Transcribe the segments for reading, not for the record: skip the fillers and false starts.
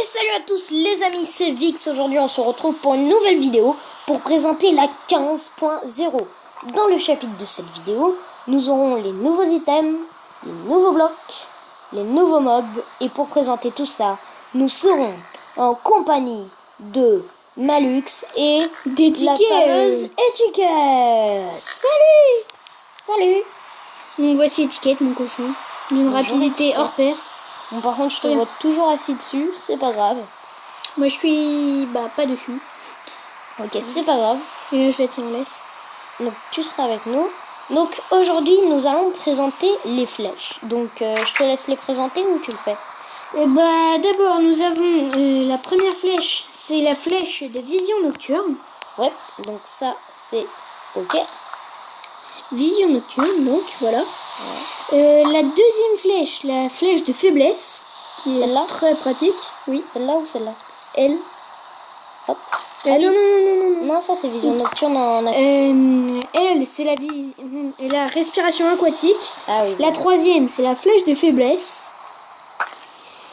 salut à tous les amis, c'est Vix. Aujourd'hui on se retrouve pour une nouvelle vidéo pour présenter la 15.0. Dans le chapitre de cette vidéo, nous aurons les nouveaux items, les nouveaux blocs, les nouveaux mobs. Et pour présenter tout ça, nous serons en compagnie de Malux et la fameuse étiquette. Salut. Donc voici étiquette, mon cochon, d'une rapidité hors pair. Bon, par contre, je te vois toujours assis dessus, c'est pas grave. Moi, je suis pas dessus. Ok, c'est pas grave. Et là, je la tiens en laisse. Donc, tu seras avec nous. Donc, aujourd'hui, nous allons présenter les flèches. Donc, je te laisse les présenter ou tu le fais? D'abord, nous avons la première flèche. C'est la flèche de vision nocturne. Ouais, donc ça, c'est ok. Vision nocturne, donc, voilà. La deuxième flèche, la flèche de faiblesse, qui est très pratique. Oui. Celle-là ou celle-là? Elle. Hop. Non, ça c'est vision nocturne en action. Elle, c'est la respiration aquatique. Ah oui. La troisième, c'est la flèche de faiblesse.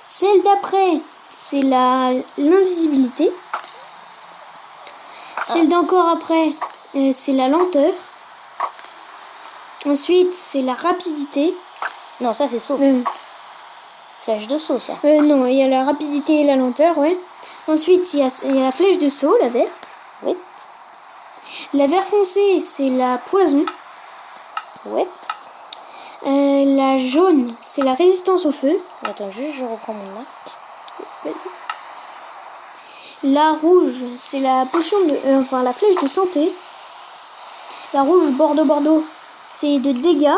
Celle d'après, c'est l'invisibilité. Celle d'encore après, c'est la lenteur. Ensuite, c'est la rapidité. Non, ça c'est saut. Flèche de saut, ça. Non, il y a la rapidité et la lenteur, ouais. Ensuite, il y a la flèche de saut, la verte. Oui. La vert foncé, c'est la poison. Oui. La jaune, c'est la résistance au feu. Attends, juste, je reprends mon arc. Vas-y. La rouge, c'est la potion de... la flèche de santé. La rouge bordeaux, c'est de dégâts.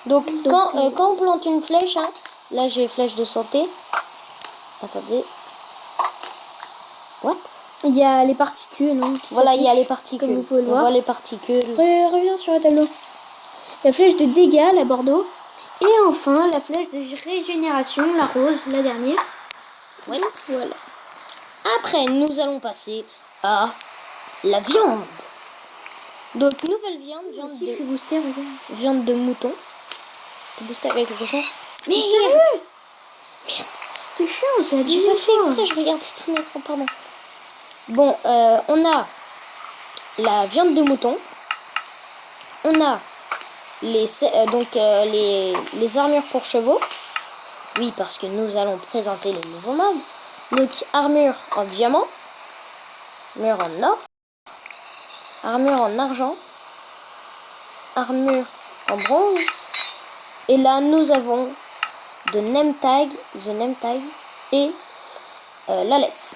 Donc quand on plante une flèche, hein, là j'ai flèche de santé. Attendez. What? Il y a les particules. Hein, voilà, il y a les particules. Comme vous pouvez le voir. On voit les particules. Reviens sur le tableau. La flèche de dégâts, la bordeaux. Et enfin, la flèche de régénération, la rose, la dernière. Oui. Voilà. Après, nous allons passer à la viande. Donc, nouvelle viande. Si je suis boosté, regarde. Viande de mouton. T'es boosté avec le cochon. Mais sérieux? Merde. T'es chiant, c'est la deuxième fois. J'ai pas fait exprès, je regardais ton écran, pardon. Bon, on a la viande de mouton. On a les armures pour chevaux. Oui, parce que nous allons présenter les nouveaux mobs. Donc, armure en diamant. Armure en or. Armure en argent. Armure en bronze. Et là, nous avons The Name Tag et la laisse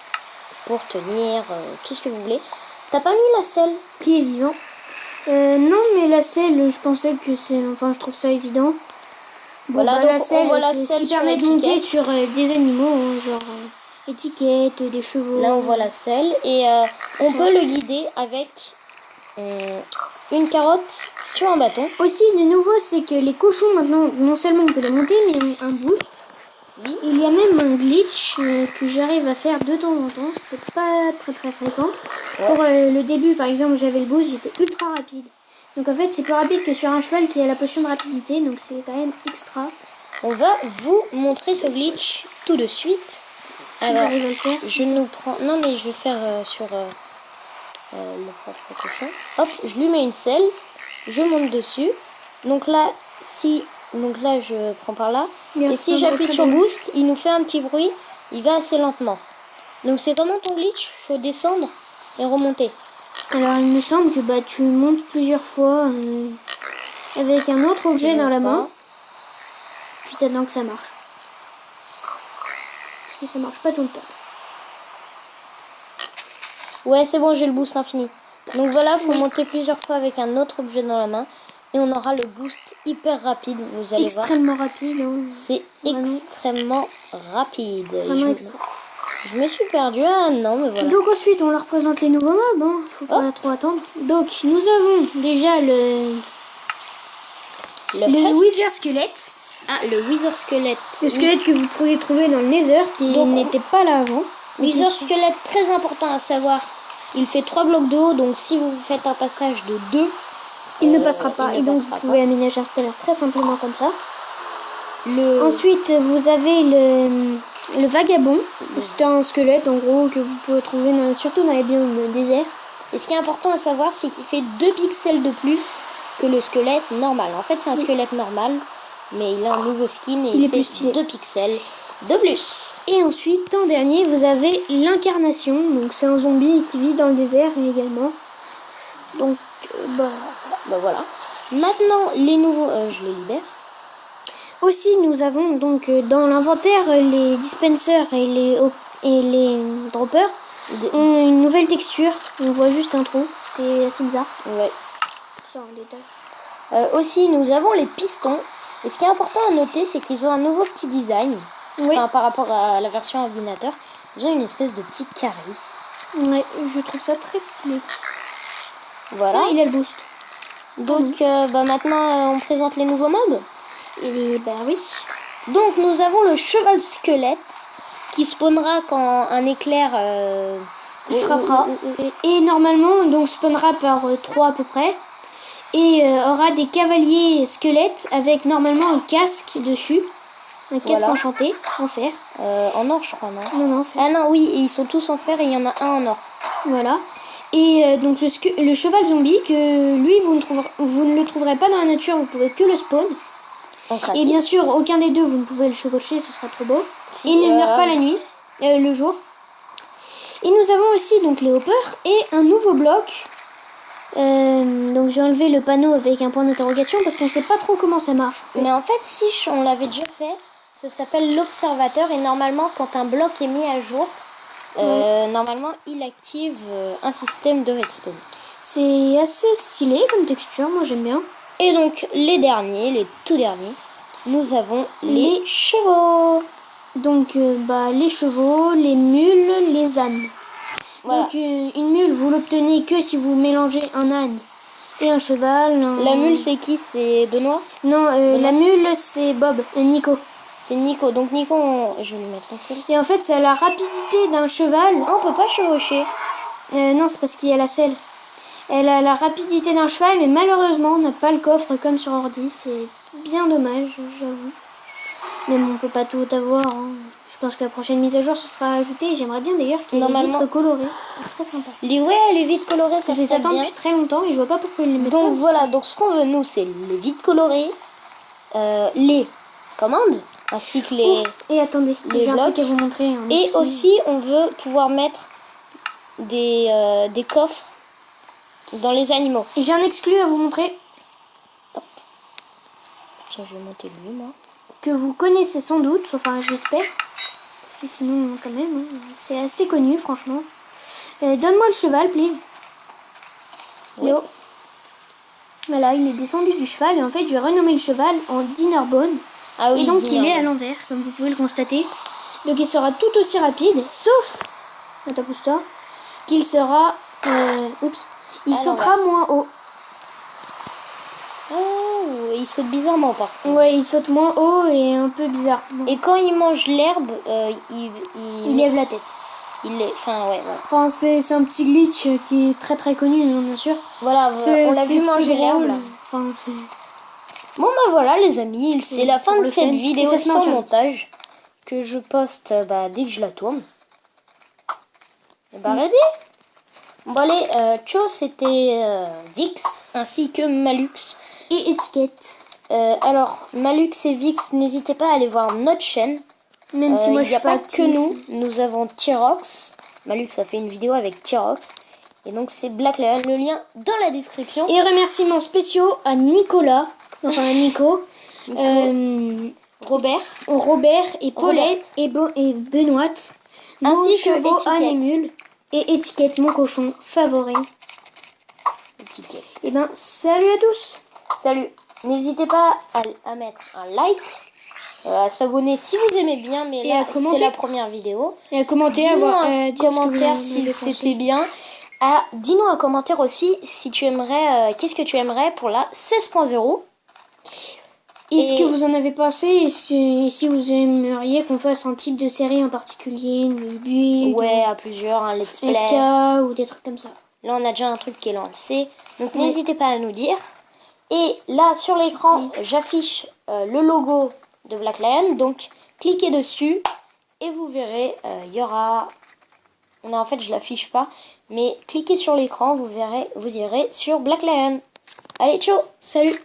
pour tenir tout ce que vous voulez. T'as pas mis la selle qui est vivant? Non, mais la selle, je pensais que c'est... Enfin, je trouve ça évident. Bon, voilà, la selle, c'est ce qui permet de monter sur des animaux, genre étiquettes, des chevaux. Là, on voit la selle et on peut le guider avec une carotte sur un bâton. Aussi, de nouveau, c'est que les cochons, maintenant, non seulement on peut les monter, mais ont un boost. Oui. Il y a même un glitch que j'arrive à faire de temps en temps. C'est pas très fréquent. Ouais. Pour le début, par exemple, j'avais le boost, j'étais ultra rapide. Donc en fait, c'est plus rapide que sur un cheval qui a la potion de rapidité. Donc c'est quand même extra. On va vous montrer ce glitch tout de suite. Si j'arrive à le faire. Je nous prends... Non, mais je vais faire sur... le propre cochon. Hop, je lui mets une selle, je monte dessus. Donc là, je prends par là. Et si j'appuie sur boost, il nous fait un petit bruit. Il va assez lentement. Donc c'est comment ton glitch? Faut descendre et remonter. Alors il me semble que tu montes plusieurs fois avec un autre objet dans la main. Puis t'attends que ça marche. Parce que ça marche pas tout le temps. Ouais, c'est bon, j'ai le boost infini. Donc voilà, faut monter plusieurs fois avec un autre objet dans la main. Et on aura le boost hyper rapide, vous allez extrêmement voir. Rapide. Hein. C'est extrêmement rapide. Vraiment extra. Je me suis perdue. Ah non, mais voilà. Donc ensuite, on leur présente les nouveaux mobs. Hein. Faut pas trop attendre. Donc, nous avons déjà le Wither Squelette. Ah, le Wither Squelette. Le squelette que vous pourriez trouver dans le Nether, qui n'était pas là avant. Wither Squelette, très important à savoir. Il fait 3 blocs de haut, donc si vous faites un passage de 2, il ne passera pas. Et donc vous pouvez aménager un speller très simplement comme ça. Ensuite, vous avez Le vagabond, c'est un squelette en gros que vous pouvez trouver surtout dans les biomes déserts. Et ce qui est important à savoir, c'est qu'il fait 2 pixels de plus que le squelette normal. En fait, c'est un squelette normal, mais il a un nouveau skin et il fait plus stylé. 2 pixels de plus. Et ensuite, en dernier, vous avez l'incarnation. Donc c'est un zombie qui vit dans le désert également. Donc, Bah voilà. Maintenant, les nouveaux... je les libère. Aussi, nous avons donc dans l'inventaire les dispensers et les droppers ont une nouvelle texture. On voit juste un trou, c'est assez bizarre. Ouais. Ça en détail. Aussi, nous avons les pistons. Et ce qui est important à noter, c'est qu'ils ont un nouveau petit design. Oui. Enfin, par rapport à la version ordinateur, ils ont une espèce de petite carisse. Ouais, je trouve ça très stylé. Voilà. Tiens, il a le boost. Donc, maintenant, on présente les nouveaux mobs. Et bah oui. Donc, nous avons le cheval squelette qui spawnera quand un éclair frappera. Et normalement, donc spawnera par 3 à peu près. Et aura des cavaliers squelettes avec normalement un casque dessus. Un casque enchanté en fer. En or, je crois, non? Non, en fer. Ah non, oui, et ils sont tous en fer et il y en a un en or. Voilà. Et donc le cheval zombie, que lui, vous ne le trouverez pas dans la nature, vous pouvez que le spawn. Et bien sûr, aucun des deux, vous ne pouvez le chevaucher, ce sera trop beau. Et il ne meurt pas la nuit, le jour. Et nous avons aussi donc les hoppers et un nouveau bloc. Donc j'ai enlevé le panneau avec un point d'interrogation parce qu'on ne sait pas trop comment ça marche. En fait. Mais en fait, si on l'avait déjà fait, ça s'appelle l'observateur. Et normalement, quand un bloc est mis à jour, normalement, il active un système de redstone. C'est assez stylé comme texture, moi j'aime bien. Et donc, les tout derniers, nous avons les chevaux. Donc, les chevaux, les mules, les ânes. Voilà. Donc, une mule, vous l'obtenez que si vous mélangez un âne et un cheval. La mule, c'est qui? C'est Benoît? Non, la mule, c'est Bob, Nico. C'est Nico. Donc, Nico, je vais lui mettre un seul. Et en fait, c'est la rapidité d'un cheval. Ah, on peut pas chevaucher. Non, c'est parce qu'il y a la selle. Elle a la rapidité d'un cheval, mais malheureusement, on n'a pas le coffre comme sur ordi. C'est bien dommage, j'avoue. Mais bon, on peut pas tout avoir. Hein. Je pense que la prochaine mise à jour, ce sera ajouté. J'aimerais bien d'ailleurs qu'il y ait des vitres colorées. C'est très sympa. Les vitres colorées, ça je les attends depuis très longtemps et je vois pas pourquoi ils les mettent pas. Donc voilà, donc ce qu'on veut, nous, c'est les vitres colorées, les commandes, ainsi que les... Et attendez, j'ai un truc à vous montrer. Et aussi, on veut pouvoir mettre des coffres dans les animaux. Et j'ai un exclu à vous montrer. Hop. Tiens, je vais monter lui, moi. Que vous connaissez sans doute, enfin j'espère. Parce que sinon, quand même, hein, c'est assez connu, franchement. Donne-moi le cheval, please. Oui. Léo. Voilà, il est descendu du cheval. Et en fait, je vais renommer le cheval en Dinnerbone. Ah oui, et donc, il est à l'envers, comme vous pouvez le constater. Donc, il sera tout aussi rapide, sauf... Attends, pousse-toi. Qu'il sera... Il sautera moins haut. Oh, il saute bizarrement par contre. Ouais, il saute moins haut et un peu bizarre. Et quand il mange l'herbe, il lève la tête. Enfin, c'est un petit glitch qui est très très connu, hein, bien sûr. Voilà, on l'a vu manger l'herbe. Bon bah voilà les amis, c'est la fin de cette vidéo sans montage que je poste dès que je la tourne. Et ready. Bon allez, Cho c'était Vix ainsi que Malux. Et étiquette. Alors, Malux et Vix, n'hésitez pas à aller voir notre chaîne. Même si moi je suis pas que nous avons Tyrox. Malux a fait une vidéo avec Tyrox. Et donc c'est Black Lion, le lien dans la description. Et remerciements spéciaux à Nicolas, enfin à Nico. Robert et Paulette et Benoît. Ainsi que Étiquette. Et Étiquette, mon cochon favori. Étiquette. Et salut à tous. Salut. N'hésitez pas à mettre un like, à s'abonner si vous aimez bien, mais là c'est la première vidéo. Et à commenter, commentaire si c'était bien. Dis-nous un commentaire aussi si tu aimerais, qu'est-ce que tu aimerais pour la 16.0. Et ce que vous en avez pensé, et si vous aimeriez qu'on fasse un type de série en particulier, une build, à plusieurs, un let's play, FK ou des trucs comme ça. Là on a déjà un truc qui est lancé, donc n'hésitez pas à nous dire. Et là sur l'écran j'affiche le logo de Black Lion, donc cliquez dessus et vous verrez, il y aura... Non, en fait, je l'affiche pas, mais cliquez sur l'écran, vous verrez, vous irez sur Black Lion. Allez, ciao, salut!